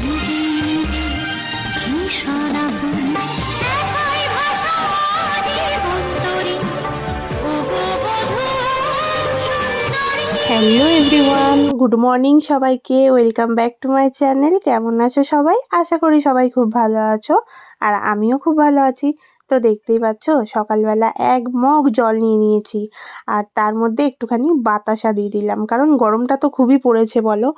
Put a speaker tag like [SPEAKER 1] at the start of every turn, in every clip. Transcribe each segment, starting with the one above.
[SPEAKER 1] নিজে নিজে ভীষণ আপন, একই ভাষা জীবন্তরী, ওগো বধূ সুন্দরী।
[SPEAKER 2] হ্যালো এভরিওয়ান, গুড মর্নিং সবাইকে। Welcome back to my channel. কেমন আছো সবাই? আশা করি সবাই খুব ভালো আছো, আর আমিও খুব ভালো আছি। তো দেখতেই পাচ্ছ, সকালবেলা এক মগ জল নিয়ে নিয়েছি, আর তার মধ্যে একটুখানি বাতাসা দিয়ে দিলাম, কারণ গরমটা তো খুবই পড়েছে বলো।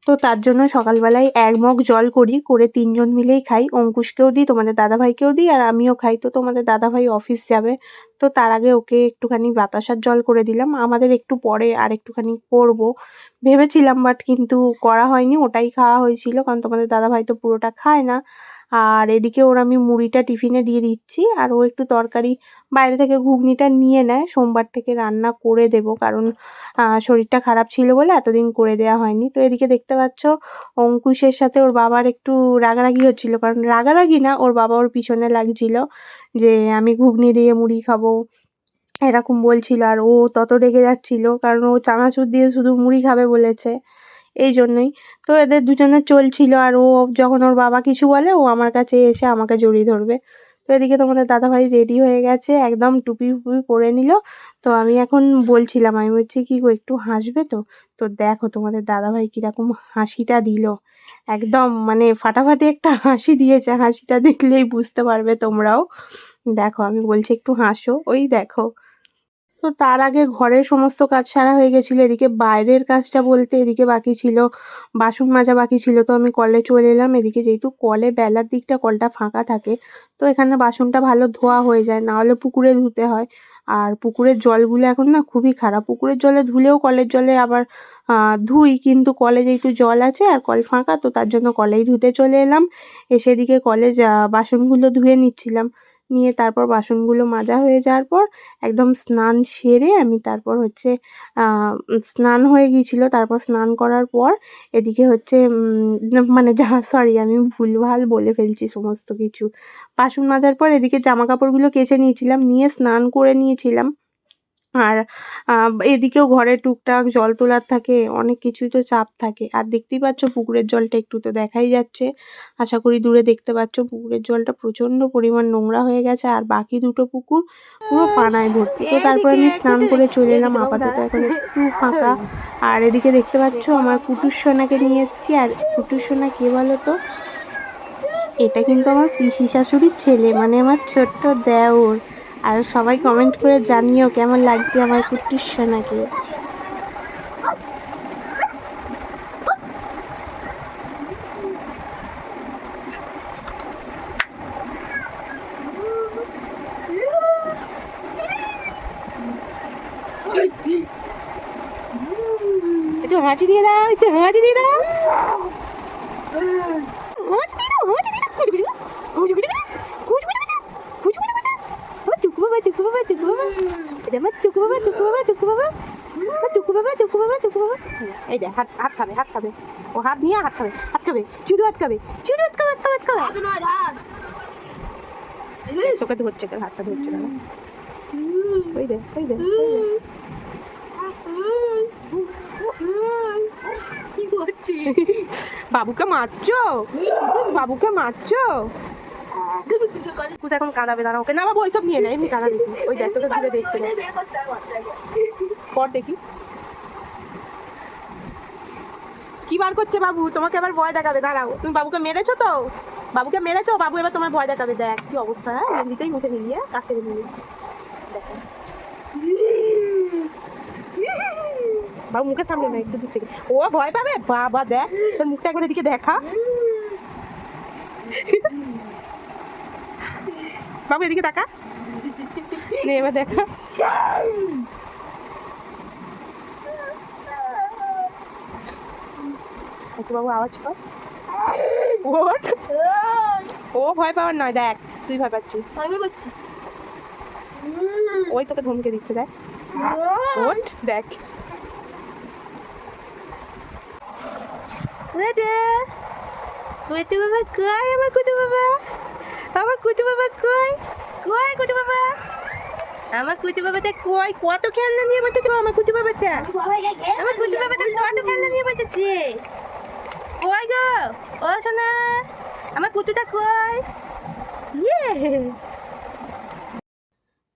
[SPEAKER 2] তো তার জন্য সকালবেলায় এক মগ জল করে তিনজন মিলেই খাই। অঙ্কুশকেও দিই, তোমাদের দাদাভাইকেও দিই, আর আমিও খাই। তো তোমাদের দাদাভাই অফিস যাবে, তো তার আগে ওকে একটুখানি বাতাসার জল করে দিলাম। আমাদের একটু পরে আর একটুখানি করব ভেবেছিলাম, বাট কিন্তু করা হয়নি, ওটাই খাওয়া হয়েছিল, কারণ তোমাদের দাদাভাই তো পুরোটা খায় না। আর এদিকে ওর আমি মুড়িটা টিফিনে দিয়ে দিচ্ছি, আর ও একটু তরকারি বাইরে থেকে ঘুগনিটা নিয়ে নেয়। সোমবার থেকে রান্না করে দেব, কারণ শরীরটা খারাপ ছিল বলে এতদিন করে দেওয়া হয়নি। তো এদিকে দেখতে পাচ্ছ, অঙ্কুশের সাথে ওর বাবার একটু রাগারাগি হচ্ছিল, কারণ রাগারাগি না, ওর বাবা ওর পিছনে লাগছিল যে আমি ঘুগনি দিয়ে মুড়ি খাবো, এরকম বলছিল। আর ও তত রেগে যাচ্ছিল, কারণ ও চানাচুর দিয়ে শুধু মুড়ি খাবে বলেছে, এই জন্যই। তো এদের দুজনের চলছিল, আর ও যখন ওর বাবা কিছু বলে, ও আমার কাছে এসে আমাকে জড়িয়ে ধরবে। তো এদিকে তোমাদের দাদাভাই রেডি হয়ে গেছে, একদম টুপি ফুপি পরে নিল। তো আমি এখন বলছিলাম, আমি বলছি কি গো, একটু হাসবে তো? তো দেখো তোমাদের দাদাভাই কিরকম হাসিটা দিল, একদম মানে ফাটাফাটি একটা হাসি দিয়েছে। হাসিটা দেখলেই বুঝতে পারবে তোমরাও। দেখো, আমি বলছি একটু হাসো, ওই দেখো। তো তার আগে ঘরের সমস্ত কাজ সারা হয়ে গেছিলো। এদিকে বাইরের কাজটা বলতে এদিকে বাকি ছিল, বাসন মাজা বাকি ছিল। তো আমি কলে চলে এলাম। এদিকে যেহেতু কলে বেলার দিকটা কলটা ফাঁকা থাকে, তো এখানে বাসনটা ভালো ধোয়া হয়ে যায়, না হলে পুকুরে ধুতে হয়। আর পুকুরের জলগুলো এখন না খুবই খারাপ। পুকুরের জলে ধুলেও কলের জলে আবার ধুই, কিন্তু কলে যেহেতু জল আছে আর কল ফাঁকা, তো তার জন্য কলেই ধুতে চলে এলাম। এসে এদিকে কলে বাসনগুলো ধুয়ে নিচ্ছিলাম। নিয়ে তারপর বাসনগুলো মাজা হয়ে যাওয়ার পর একদম স্নান সেরে আমি তারপর হচ্ছে স্নান হয়ে গিয়েছিল। তারপর স্নান করার পর এদিকে হচ্ছে মানে সরি, আমি ভুলভাল বলে ফেলছি সমস্ত কিছু। বাসন মাজার পর এদিকে জামা কাপড়গুলো কেচে নিয়েছিলাম, নিয়ে স্নান করে নিয়েছিলাম। আর এদিকেও ঘরে টুকটাক জল তোলার থাকে, অনেক কিছুই তো চাপ থাকে। আর দেখতেই পাচ্ছ পুকুরের জলটা একটু তো দেখাই যাচ্ছে, আশা করি দূরে দেখতে পাচ্ছ। পুকুরের জলটা প্রচণ্ড পরিমাণ নোংরা হয়ে গেছে, আর বাকি দুটো পুকুর পুরো পানায় ভর্তি। তো তারপর আমি স্নান করে চলে এলাম, আপাতত এখন একটু ফাঁকা। আর এদিকে দেখতে পাচ্ছ আমার কুটুর সোনাকে নিয়ে এসেছি। আর কুটুর সোনা কে বলো তো? এটা কিন্তু আমার পিসি শাশুড়ির ছেলে, মানে আমার ছোট্ট দেওর। আর সবাই কমেন্ট করে জানিও কেমন লাগছে আমার কুট্টুর সোনাকে। একটু হাঁচি দিয়ে দাও, একটু হাঁচি দিয়ে দাও, হাঁচি দিয়ে দাও, হাঁচি দিয়ে দাও। কুচু কুচু কুচু কুচু কুচু কুচু টুকু বাবা, টুকু বাবা, টুকু বাবা, এটা আমার টুকু বাবা, টুকু বাবা, টুকু বাবা, টুকু বাবা, টুকু বাবা, টুকু বাবা। এই দেখ, হাত হাত খাবে, হাত খাবে, ও হাত নিয়ে হাত খাবে, হাত খাবে, চুরু হাত খাবে, চুরু হাত খাবে, হাত খাবে, হাত খাবে। চোখে ধরছে, তোর হাতটা ধরছে না। ওই দে, ওই দে, ওই দে। বাবুকে মারছো? বাবুকে মারছো? কুচ এখন কাঁদাবে, দাঁড়া ওকে না বাবু, ওইসব নিয়ে নেয়, এমনি কাঁদা দেখি। ওই দেখ, তোকে ঘুরে দেখছে না, পর দেখি কি বার করছে বাবু। তোমাকে আবার ভয় দেখাবে, দাঁড়াও। তুমি বাবুকে মেরেছো তো? বাবুকে মেরেছো? বাবু এবার তোমার ভয় দেখাবে। দেখ কি অবস্থা, হ্যাঁ মেহেন্দিতেই মুছে নিয়ে কাছে নিয়ে দেখো। বাবু মুখের সামনে না, একটু দূর থেকে। ও ভয় পাবে বাবা, দেখ তোর মুখটা একবার এদিকে দেখা। বাবু এদিকে দেখা, নে এবার দেখা। একটু বাবু আওয়াজ কর, ওঠ। ও ভয় পাওয়ার নয়, দেখ তুই ভয় পাচ্ছিস। ওই তোকে ধমকে দিচ্ছে, দেখ ওঠ, দেখ। কুতু বাবা কই, আমার কুতু বাবা, আমার কুতু বাবা কই, কই কুতু বাবা, আমার কুতু বাবাটা কই? কত খেলনা নিয়ে বসেছে আমার কুতু বাবাটা, আমার কুতু বাবাটা কত খেলনা নিয়ে বসেছে। কই গো সোনা, আমার কুটুটা কই? ইয়ে।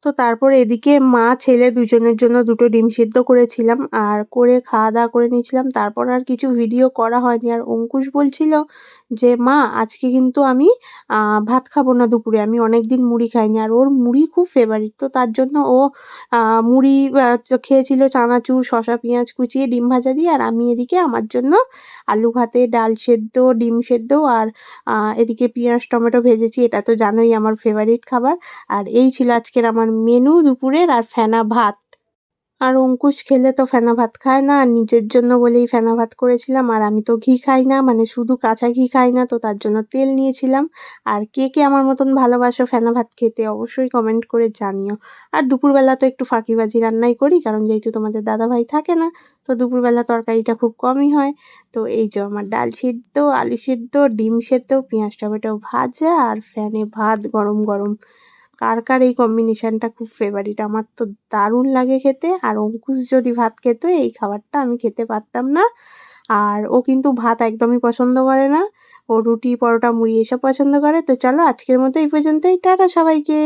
[SPEAKER 2] তো তারপরে এদিকে মা ছেলে দুজনের জন্য দুটো ডিম সিদ্ধ করেছিলাম আর করে খাওয়া দাওয়া করে নিয়েছিলাম। তারপর আর কিছু ভিডিও করা হয়নি। আর অঙ্কুশ বলছিল যে মা আজকে কিন্তু আমি ভাত খাবো না দুপুরে, আমি অনেকদিন মুড়ি খাইনি। আর ওর মুড়ি খুব ফেভারিট, তো তার জন্য ও মুড়ি খেয়েছিল চানাচুর শসা পেঁয়াজ কুচিয়ে ডিম ভাজা দিয়ে। আর আমি এদিকে আমার জন্য আলু ভাতে ডাল সেদ্ধ ডিম সেদ্ধ আর এদিকে পেঁয়াজ টমেটো ভেজেছি। এটা তো জানোই আমার ফেভারিট খাবার। আর এই ছিল আজকের আমার মেনু দুপুরের, আর ফেনা ভাত। আর অঙ্কুশ খেলে তো ফেনা ভাত খায় না, আর নিজের জন্য বলেই ফেনা ভাত করেছিলাম। আর আমি তো ঘি খাই না, মানে শুধু কাঁচা ঘি খাই না, তো তার জন্য তেল নিয়েছিলাম। আর কে কে আমার মতন ভালোবাসো ফেনা ভাত খেতে অবশ্যই কমেন্ট করে জানিও। আর দুপুরবেলা তো একটু ফাঁকিবাজি রান্নাই করি, কারণ যেহেতু তোমাদের দাদাভাই থাকে না, তো দুপুরবেলা তরকারিটা খুব কমই হয়। তো এই যে আমার ডাল সিদ্ধ আলু সিদ্ধ ডিম সেদ্ধ পেঁয়াজ টমেটো ভাজা আর ফ্যানে ভাত গরম গরম। কার কার এই কম্বিনেশনটা খুব ফেভারিট, আমার তো দারুণ লাগে খেতে। আর অঙ্কুশ যদি ভাত খেত এই খাবারটা আমি খেতে পারতাম না। আর ও কিন্তু ভাত একদমই পছন্দ করে না, ও রুটি পরোটা মুড়ি এসব পছন্দ করে। তো চলো আজকের মতো এই পর্যন্তই, টাটা সবাইকে।